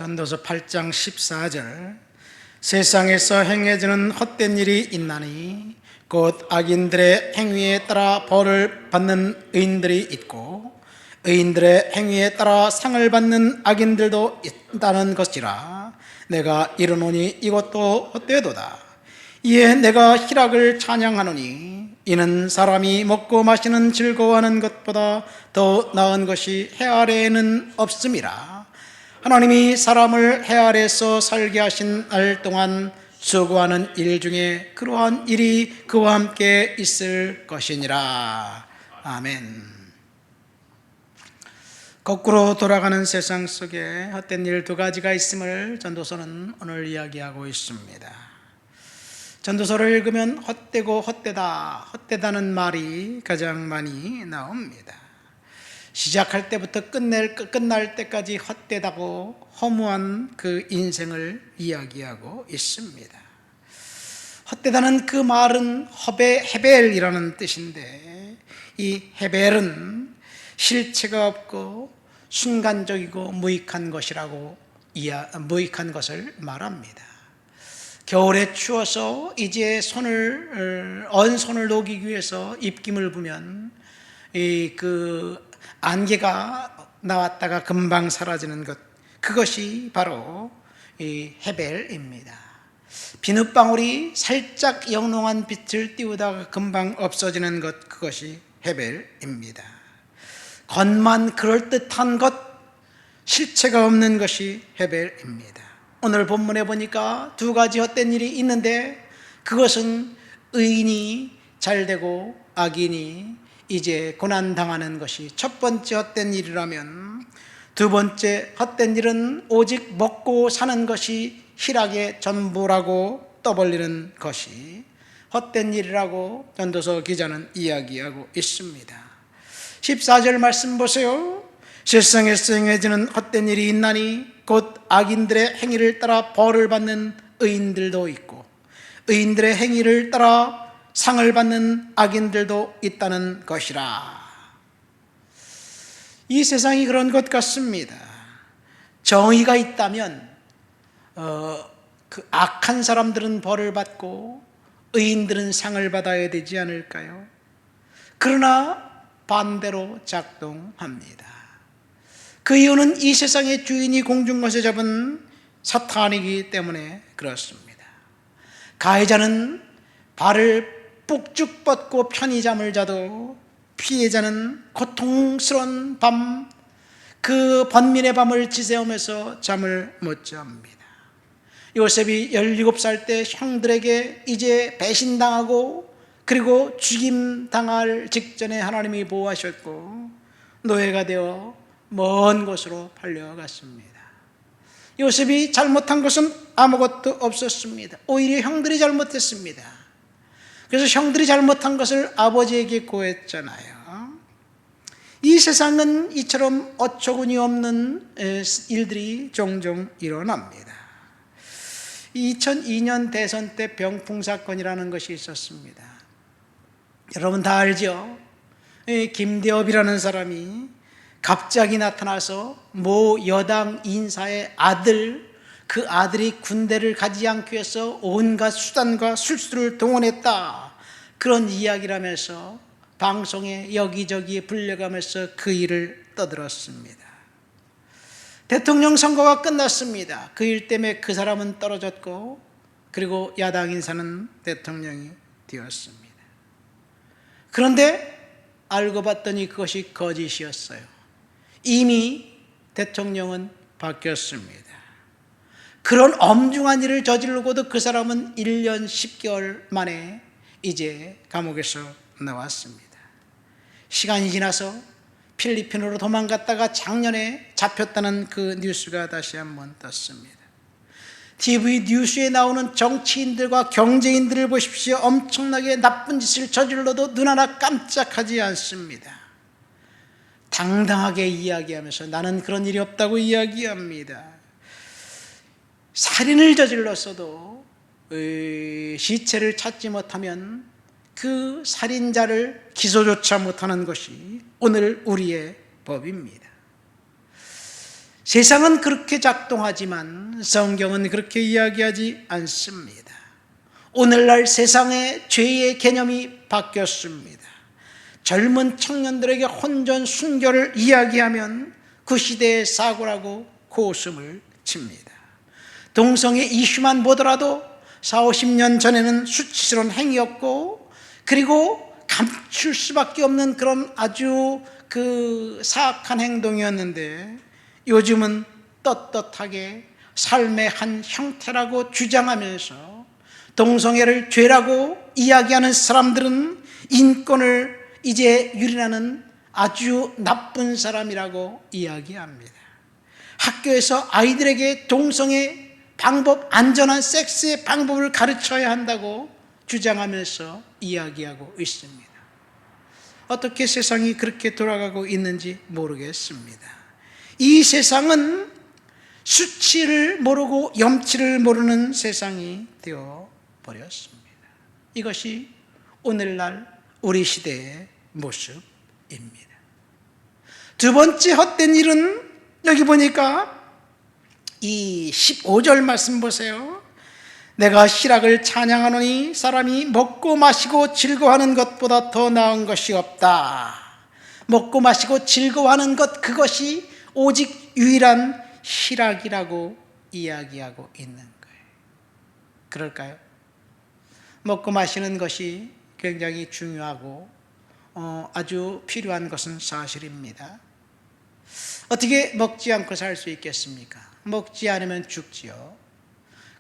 전도서 8장 14절 세상에서 행해지는 헛된 일이 있나니 곧 악인들의 행위에 따라 벌을 받는 의인들이 있고 의인들의 행위에 따라 상을 받는 악인들도 있다는 것이라. 내가 이르노니 이것도 헛되도다. 이에 내가 희락을 찬양하노니 이는 사람이 먹고 마시는 즐거워하는 것보다 더 나은 것이 해 아래에는 없음이라. 하나님이 사람을 해 아래에서 살게 하신 날 동안 수고하는 일 중에 그러한 일이 그와 함께 있을 것이니라. 아멘. 거꾸로 돌아가는 세상 속에 헛된 일 두 가지가 있음을 전도서는 오늘 이야기하고 있습니다. 전도서를 읽으면 헛되고 헛되다, 헛되다는 말이 가장 많이 나옵니다. 시작할 때부터 끝날 때까지 헛되다고 허무한 그 인생을 이야기하고 있습니다. 헛되다는 그 말은 헤벨이라는 뜻인데, 이 헤벨은 실체가 없고 순간적이고 무익한 것을 말합니다. 겨울에 추워서 이제 언 손을 녹이기 위해서 입김을 부면 그 안개가 나왔다가 금방 사라지는 것, 그것이 바로 이 헤벨입니다. 비눗방울이 살짝 영롱한 빛을 띄우다가 금방 없어지는 것, 그것이 헤벨입니다. 겉만 그럴듯한 것, 실체가 없는 것이 헤벨입니다. 오늘 본문에 보니까 두 가지 헛된 일이 있는데, 그것은 의인이 잘되고 악인이 이제 고난당하는 것이 첫 번째 헛된 일이라면, 두 번째 헛된 일은 오직 먹고 사는 것이 희락의 전부라고 떠벌리는 것이 헛된 일이라고 전도서 기자는 이야기하고 있습니다. 14절 말씀 보세요. 세상에서 행해지는 헛된 일이 있나니 곧 악인들의 행위를 따라 벌을 받는 의인들도 있고 의인들의 행위를 따라 상을 받는 악인들도 있다는 것이라. 이 세상이 그런 것 같습니다. 정의가 있다면 그 악한 사람들은 벌을 받고 의인들은 상을 받아야 되지 않을까요? 그러나 반대로 작동합니다. 그 이유는 이 세상의 주인이 공중것에 잡은 사탄이기 때문에 그렇습니다. 가해자는 발을 푹쭉 뻗고 편히 잠을 자도 피해자는 고통스러운 밤, 그 번민의 밤을 지새우면서 잠을 못 잡니다. 요셉이 17살 때 형들에게 이제 배신당하고 그리고 죽임당할 직전에 하나님이 보호하셨고 노예가 되어 먼 곳으로 팔려갔습니다. 요셉이 잘못한 것은 아무것도 없었습니다. 오히려 형들이 잘못했습니다. 그래서 형들이 잘못한 것을 아버지에게 고했잖아요. 이 세상은 이처럼 어처구니 없는 일들이 종종 일어납니다. 2002년 대선 때 병풍 사건이라는 것이 있었습니다. 여러분 다 알죠? 김대엽이라는 사람이 갑자기 나타나서 모 여당 인사의 그 아들이 군대를 가지 않기 위해서 온갖 수단과 술수를 동원했다, 그런 이야기를 하면서 방송에 여기저기에 불려가면서 그 일을 떠들었습니다. 대통령 선거가 끝났습니다. 그 일 때문에 그 사람은 떨어졌고 그리고 야당 인사는 대통령이 되었습니다. 그런데 알고 봤더니 그것이 거짓이었어요. 이미 대통령은 바뀌었습니다. 그런 엄중한 일을 저지르고도 그 사람은 1년 10개월 만에 이제 감옥에서 나왔습니다. 시간이 지나서 필리핀으로 도망갔다가 작년에 잡혔다는 그 뉴스가 다시 한번 떴습니다. TV 뉴스에 나오는 정치인들과 경제인들을 보십시오. 엄청나게 나쁜 짓을 저질러도 눈 하나 깜짝하지 않습니다. 당당하게 이야기하면서 나는 그런 일이 없다고 이야기합니다. 살인을 저질렀어도 시체를 찾지 못하면 그 살인자를 기소조차 못하는 것이 오늘 우리의 법입니다. 세상은 그렇게 작동하지만 성경은 그렇게 이야기하지 않습니다. 오늘날 세상의 죄의 개념이 바뀌었습니다. 젊은 청년들에게 혼전 순결을 이야기하면 그 시대의 사고라고 고웃음을 칩니다. 동성애 이슈만 보더라도 40, 50년 전에는 수치스러운 행위였고, 그리고 감출 수밖에 없는 그런 아주 사악한 행동이었는데, 요즘은 떳떳하게 삶의 한 형태라고 주장하면서 동성애를 죄라고 이야기하는 사람들은 인권을 이제 유린하는 아주 나쁜 사람이라고 이야기합니다. 학교에서 아이들에게 동성애 방법, 안전한 섹스의 방법을 가르쳐야 한다고 주장하면서 이야기하고 있습니다. 어떻게 세상이 그렇게 돌아가고 있는지 모르겠습니다. 이 세상은 수치를 모르고 염치를 모르는 세상이 되어 버렸습니다. 이것이 오늘날 우리 시대의 모습입니다. 두 번째 헛된 일은, 여기 보니까 이 15절 말씀 보세요. 내가 희락을 찬양하노니 사람이 먹고 마시고 즐거워하는 것보다 더 나은 것이 없다. 먹고 마시고 즐거워하는 것, 그것이 오직 유일한 희락이라고 이야기하고 있는 거예요. 그럴까요? 먹고 마시는 것이 굉장히 중요하고 아주 필요한 것은 사실입니다. 어떻게 먹지 않고 살 수 있겠습니까? 먹지 않으면 죽지요.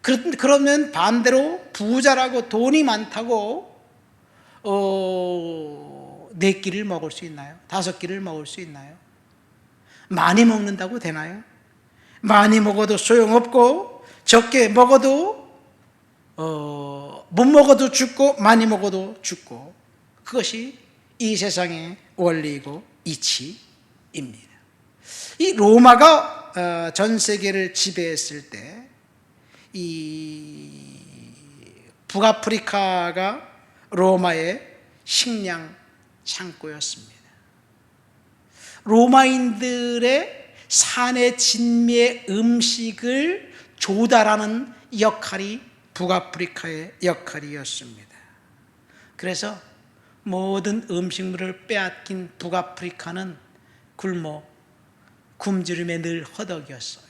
그러면 반대로 부자라고 돈이 많다고 4끼를 먹을 수 있나요? 5끼를 먹을 수 있나요? 많이 먹는다고 되나요? 많이 먹어도 소용없고, 적게 먹어도 못 먹어도 죽고, 많이 먹어도 죽고, 그것이 이 세상의 원리이고 이치입니다. 이 로마가 전 세계를 지배했을 때 이 북아프리카가 로마의 식량 창고였습니다. 로마인들의 산의 진미의 음식을 조달하는 역할이 북아프리카의 역할이었습니다. 그래서 모든 음식물을 빼앗긴 북아프리카는 굶어 굶주림에 늘 허덕이었어요.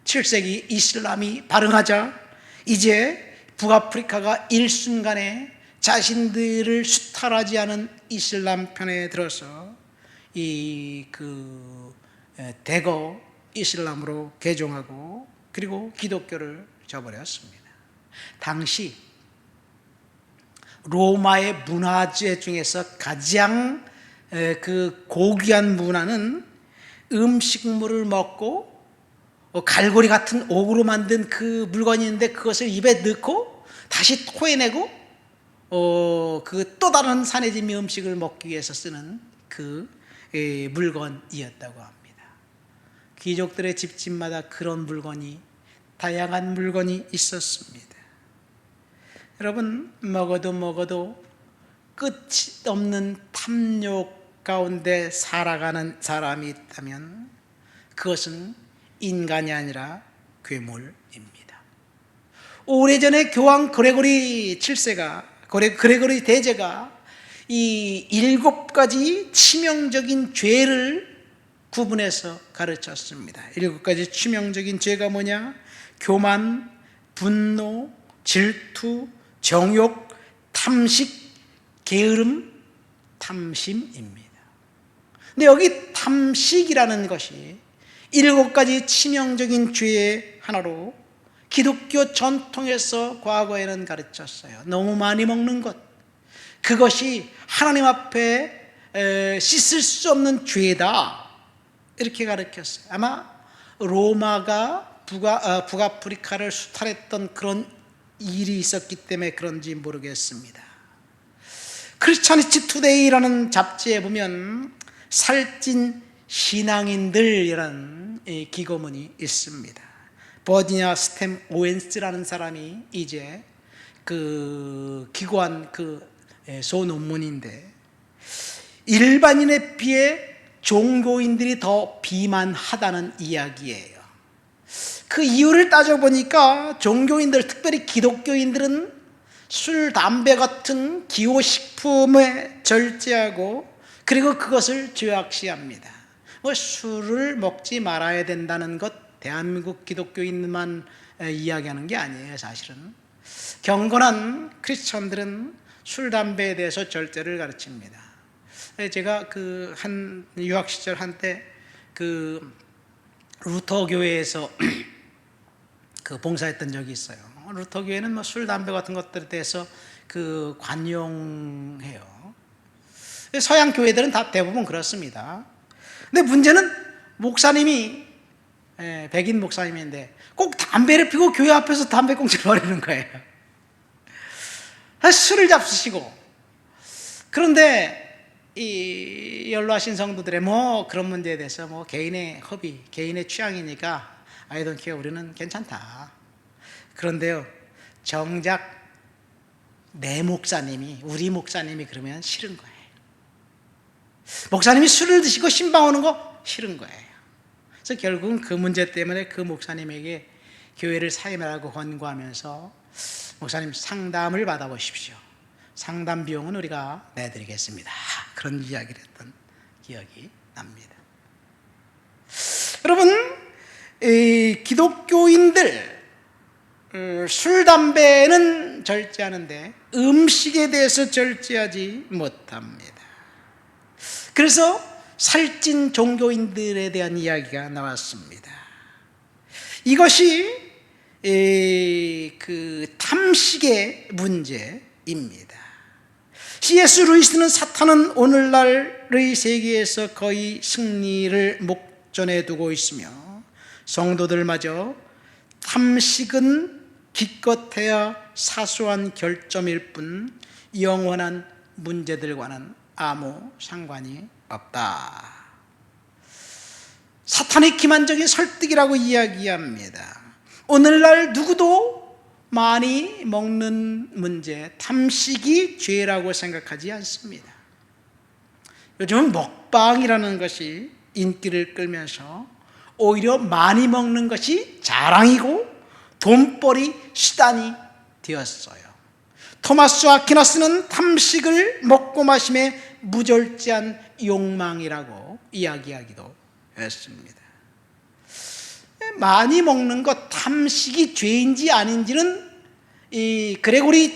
7세기 이슬람이 발흥하자 이제 북아프리카가 일순간에 자신들을 수탈하지 않은 이슬람 편에 들어서 대거 이슬람으로 개종하고, 그리고 기독교를 저버렸습니다. 당시 로마의 문화재 중에서 가장 고귀한 문화는 음식물을 먹고 갈고리 같은 옥으로 만든 그 물건이 있는데, 그것을 입에 넣고 다시 토해내고 그 또 다른 산의 진미 음식을 먹기 위해서 쓰는 그 물건이었다고 합니다. 귀족들의 집집마다 그런 물건이, 다양한 물건이 있었습니다. 여러분, 먹어도 끝이 없는 탐욕 가운데 살아가는 사람이 있다면 그것은 인간이 아니라 괴물입니다. 오래전에 교황 그레고리 7세가, 그레고리 대제가 이 7가지 치명적인 죄를 구분해서 가르쳤습니다. 7가지 치명적인 죄가 뭐냐? 교만, 분노, 질투, 정욕, 탐식, 게으름, 탐심입니다. 근데 여기 탐식이라는 것이 7가지 치명적인 죄의 하나로 기독교 전통에서 과거에는 가르쳤어요. 너무 많이 먹는 것, 그것이 하나님 앞에 씻을 수 없는 죄다, 이렇게 가르쳤어요. 아마 로마가 북아프리카를 수탈했던 그런 일이 있었기 때문에 그런지 모르겠습니다. 크리스찬리티 투데이라는 잡지에 보면 살찐 신앙인들이라는 기고문이 있습니다. 버지니아 스템 오웬스라는 사람이 이제 기고한 소논문인데, 일반인에 비해 종교인들이 더 비만하다는 이야기예요. 그 이유를 따져보니까 종교인들, 특별히 기독교인들은 술, 담배 같은 기호식품에 절제하고 그리고 그것을 죄악시합니다. 술을 먹지 말아야 된다는 것 대한민국 기독교인만 이야기하는 게 아니에요. 사실은 경건한 크리스천들은 술, 담배에 대해서 절제를 가르칩니다. 제가 그 한 유학 시절 한때 그 루터 교회에서 그 봉사했던 적이 있어요. 루터 교회는 뭐 술, 담배 같은 것들에 대해서 그 관용해요. 서양 교회들은 다 대부분 그렇습니다. 근데 문제는 목사님이 백인 목사님인데 꼭 담배를 피고 교회 앞에서 담배꽁초를 버리는 거예요. 술을 잡수시고. 그런데 이 연로하신 성도들의 뭐 그런 문제에 대해서 뭐 개인의 허비, 개인의 취향이니까 I don't care, 우리는 괜찮다. 그런데요, 정작 내 목사님이, 우리 목사님이 그러면 싫은 거예요. 목사님이 술을 드시고 신방 오는 거 싫은 거예요. 그래서 결국은 그 문제 때문에 그 목사님에게 교회를 사임하라고 권고하면서 목사님 상담을 받아보십시오. 상담 비용은 우리가 내드리겠습니다. 그런 이야기를 했던 기억이 납니다. 여러분, 이 기독교인들 술, 담배는 절제하는데 음식에 대해서 절제하지 못합니다. 그래서 살찐 종교인들에 대한 이야기가 나왔습니다. 이것이 그 탐식의 문제입니다. C.S. 루이스는 사탄은 오늘날의 세계에서 거의 승리를 목전에 두고 있으며 성도들마저 탐식은 기껏해야 사소한 결점일 뿐 영원한 문제들과는 아무 상관이 없다. 사탄의 기만적인 설득이라고 이야기합니다. 오늘날 누구도 많이 먹는 문제, 탐식이 죄라고 생각하지 않습니다. 요즘은 먹방이라는 것이 인기를 끌면서 오히려 많이 먹는 것이 자랑이고 돈벌이 수단이 되었어요. 토마스 아퀴나스는 탐식을 먹고 마심의 무절제한 욕망이라고 이야기하기도 했습니다. 많이 먹는 것, 탐식이 죄인지 아닌지는 이 그레고리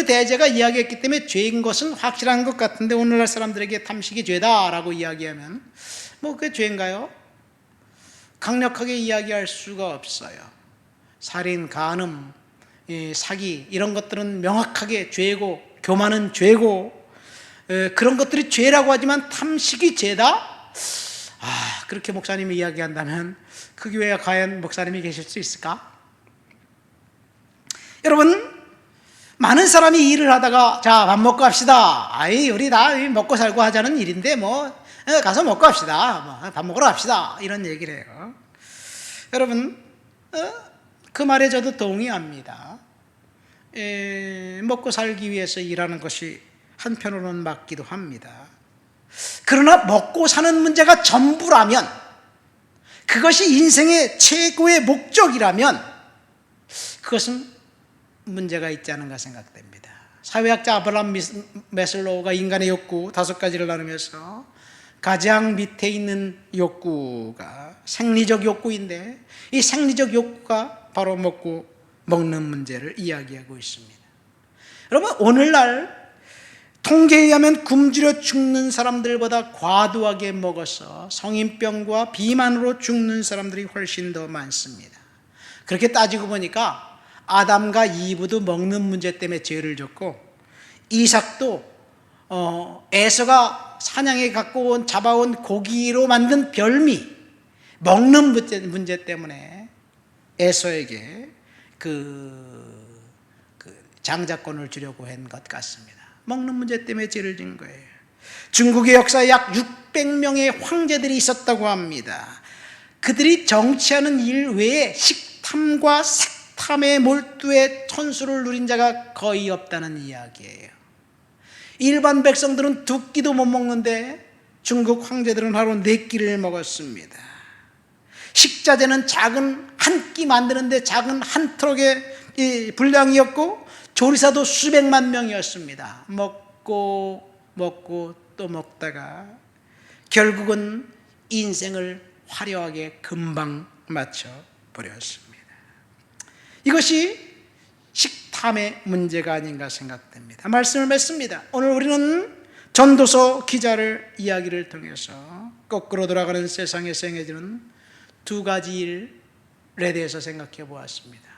대제가 이야기했기 때문에 죄인 것은 확실한 것 같은데 오늘날 사람들에게 탐식이 죄다라고 이야기하면 뭐 그게 죄인가요? 강력하게 이야기할 수가 없어요. 살인, 간음, 사기 이런 것들은 명확하게 죄고 교만은 죄고 그런 것들이 죄라고 하지만 탐식이 죄다? 그렇게 목사님이 이야기한다면 그 교회에 과연 목사님이 계실 수 있을까? 여러분, 많은 사람이 일을 하다가 자, 밥 먹고 합시다. 우리 다 먹고 살고 하자는 일인데 뭐 가서 먹고 합시다. 밥 먹으러 갑시다. 이런 얘기를 해요. 여러분, 그 말에 저도 동의합니다. 먹고 살기 위해서 일하는 것이 한편으로는 맞기도 합니다. 그러나 먹고 사는 문제가 전부라면, 그것이 인생의 최고의 목적이라면 그것은 문제가 있지 않은가 생각됩니다. 사회학자 아브라함 메슬로우가 인간의 욕구 5가지를 나누면서 가장 밑에 있는 욕구가 생리적 욕구인데 이 생리적 욕구가 바로 먹는 문제를 이야기하고 있습니다. 여러분, 오늘날 통계에 의하면 굶주려 죽는 사람들보다 과도하게 먹어서 성인병과 비만으로 죽는 사람들이 훨씬 더 많습니다. 그렇게 따지고 보니까 아담과 이브도 먹는 문제 때문에 죄를 졌고 이삭도 에서가 사냥해 갖고 잡아온 고기로 만든 별미, 먹는 문제 때문에 에서에게 그 장자권을 주려고 한 것 같습니다. 먹는 문제 때문에 죄를 진 거예요. 중국의 역사에 약 600명의 황제들이 있었다고 합니다. 그들이 정치하는 일 외에 식탐과 색탐에 몰두해 천수를 누린 자가 거의 없다는 이야기예요. 일반 백성들은 2끼도 못 먹는데 중국 황제들은 하루 4끼를 먹었습니다. 식자재는 작은 한 끼 만드는데 작은 한 트럭의 분량이었고 조리사도 수백만 명이었습니다. 먹고 또 먹다가 결국은 인생을 화려하게 금방 마쳐버렸습니다. 이것이 식탐의 문제가 아닌가 생각됩니다. 말씀을 맺습니다. 오늘 우리는 전도서 기자를 이야기를 통해서 거꾸로 돌아가는 세상에서 행해지는 2가지 일에 대해서 생각해 보았습니다.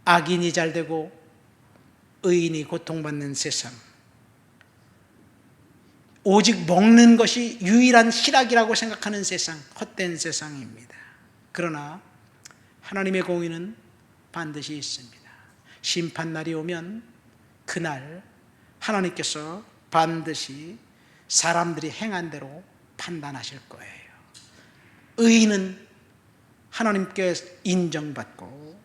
악인이 잘되고 의인이 고통받는 세상, 오직 먹는 것이 유일한 희락이라고 생각하는 세상, 헛된 세상입니다. 그러나 하나님의 공의는 반드시 있습니다. 심판날이 오면 그날 하나님께서 반드시 사람들이 행한 대로 판단하실 거예요. 의인은 하나님께 인정받고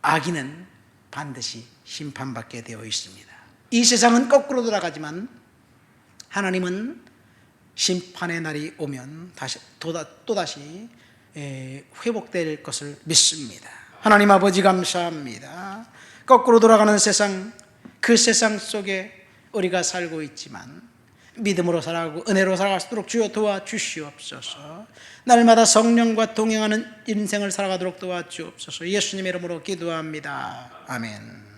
악인은 반드시 심판받게 되어 있습니다. 이 세상은 거꾸로 돌아가지만 하나님은 심판의 날이 오면 또다시 회복될 것을 믿습니다. 하나님 아버지 감사합니다. 거꾸로 돌아가는 세상, 그 세상 속에 우리가 살고 있지만 믿음으로 살아가고 은혜로 살아갈 수 있도록 주여 도와주시옵소서. 날마다 성령과 동행하는 인생을 살아가도록 도와주옵소서. 예수님의 이름으로 기도합니다. 아멘.